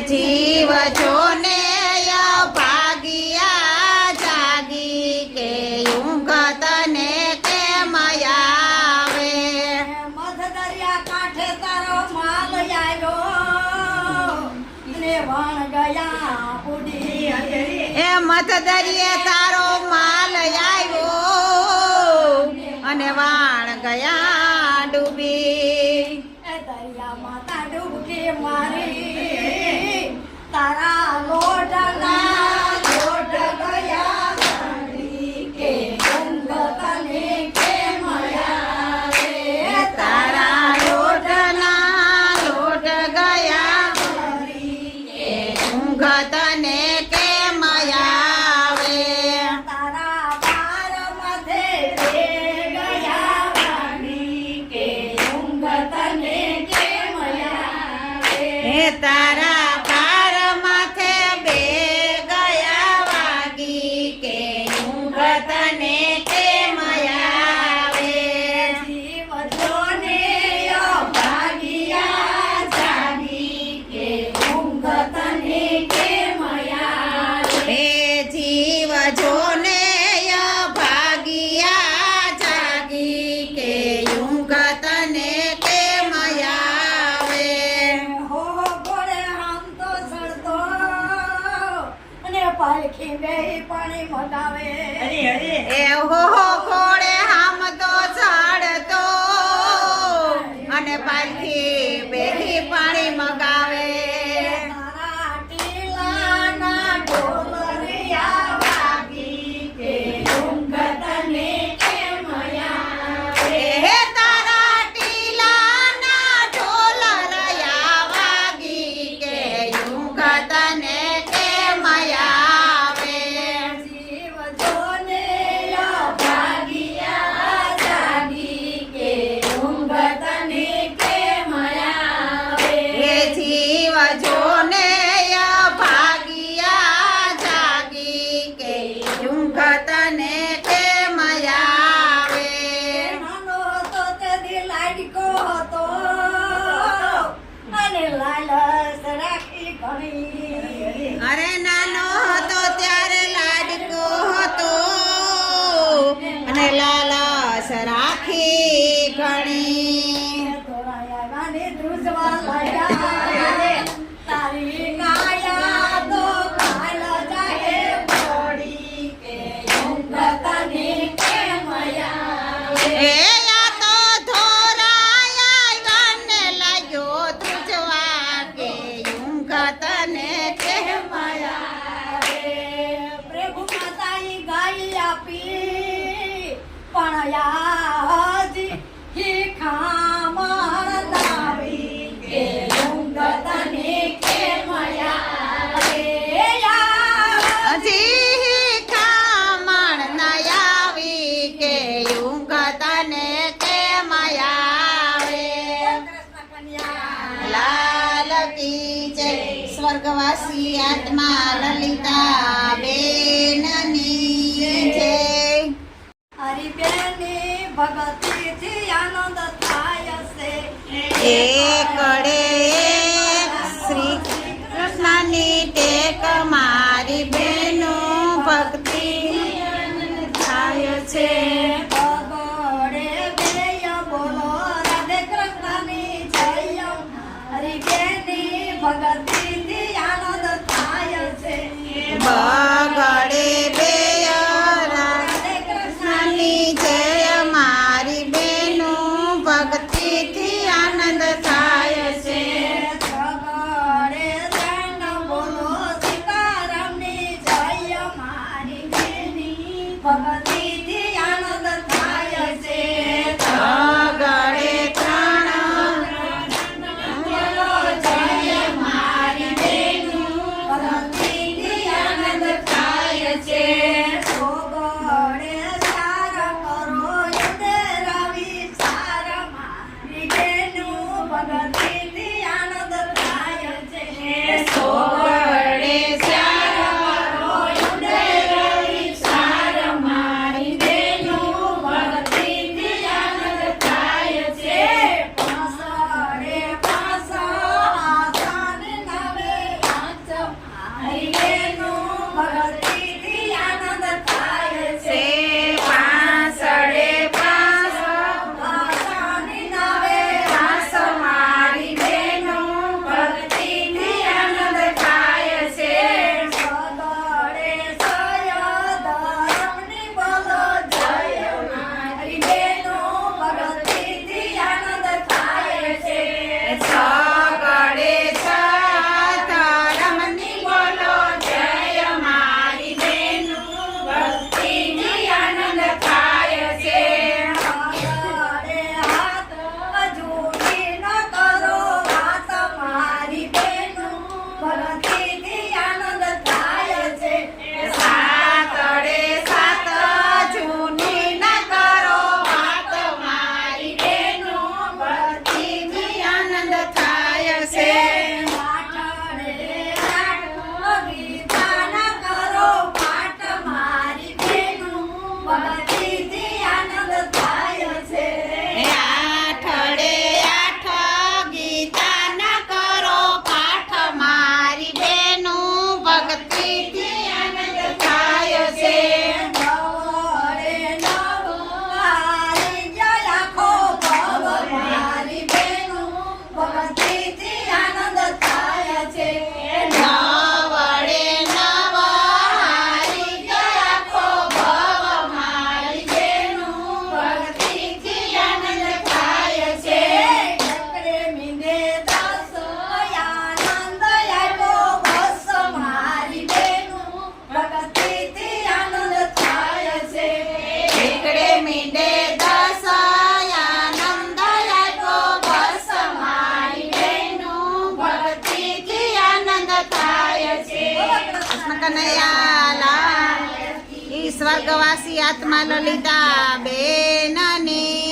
જીવ જોને ભાગ્યા જાગી કે ઊંઘ તને કેમ આવે. મધ દરિયા કાંઠે તારો માલ આવ્યો ને વણ ગયા ઉડી. એ મધ દરિયે તારો માલ આવ્યો અને વાણ ગયા ડૂબી. દરિયા માતા ડૂબકી મારી તારા લોટના લોટ ગયા કે ઊંઘ તને કેમ આવે. તારા લોટના લોટ ગયા કે ઊંઘ તને કેમ આવે. તારા બાર માથે ગયા કે ઊંઘ તને કેમ આવે. હે તારા પાર માથે બે ગયા વાગી કે ઊંઘ તને કેમ આવે. જીવ જોને ભાગ્યા જાગી કે ઊંઘ તને કેમ આવે. હે જીવ જોને ભાગ્યા જાગી કે ઊંઘ તને કેમ આવે. હો ઘોડે આમ તો ચડતો અને પાલખી બે પાણી મગાવે. એ હો ઘોડે હામ તો ચડતો અને પાલખી બેહી પાણી મગાવે. તારા ટીલાના ઢોલરિયા વાગી કે ઊંઘ તને કેમ આવે. હે તારા ટીલાના ઢોલ રહ્યા વાગી કે ઊંઘ તને કેમ આવે. જીવ જોને ભાગ્યા જાગી કે ઊંઘ તને કેમ આવે. હે જીવ જોને ભાગ્યા જાગી કે ઊંઘ તને કેમ આવે. નાનો હતો તેથી લાડકો હતો અને લાલચ રાખી ઘણી. અરે નાનો હતો ત્યારે લાડકો હતો અને લાલચ રાખી ઘણી. ધોળાયાને ધ્રુજવા લાગ્યા તારી કાયા તો કાલ જાહે પડી કે ઊંઘ તને કેમ આવે. એ આ તો ધોરાયા ને લાગ્યો ધ્રુજવા કે ઊંઘ તને કેમ આવે. પ્રભુ માતાએ ગાઈ આપી પણ યાજી હી ખામણ લાવી કે ઊંઘ તને કેમ આવે. હજી કામણ ન આવી કે ઊંઘ તને કેમ આવે. લાલ કી જય સ્વર્ગવાસી આત્મા લલિતા બેનની જય. હરિબેનની ભગતીથી આનંદ થાય છે. એકડે શ્રી કૃષ્ણની ટેક મારી બેનો ભક્તિ થાય છે. ભગોડે બેય બોલો રાધે કૃષ્ણની જય. હરિબેનની ભગતીથી આનંદ થાય છે. બગડે બેય રાધે કૃષ્ણની જય મારી બેનો ભક્તિથી આનંદ થાય છે. ભગોડે દંડ બોલો સીતારામની જય. મારી બેની ભગતીથી આનંદ થાય છે. બગડે ત્રણ બોલો જય મારી બેનું ભક્તિથી આનંદ થાય છે. ભોગોડે સાર કરો યુદે રવિ સાર મારી બેનું ભક્તિથી આનંદ થાય છે. સોગડે સાર કરો યુદે રવિ સાર મારી બેનું ભક્તિથી આનંદ થાય છે. પાસડે કૃષ્ણ કનૈયા લાલ ઈ સ્વર્ગવાસી આત્મા લલિતા બેનની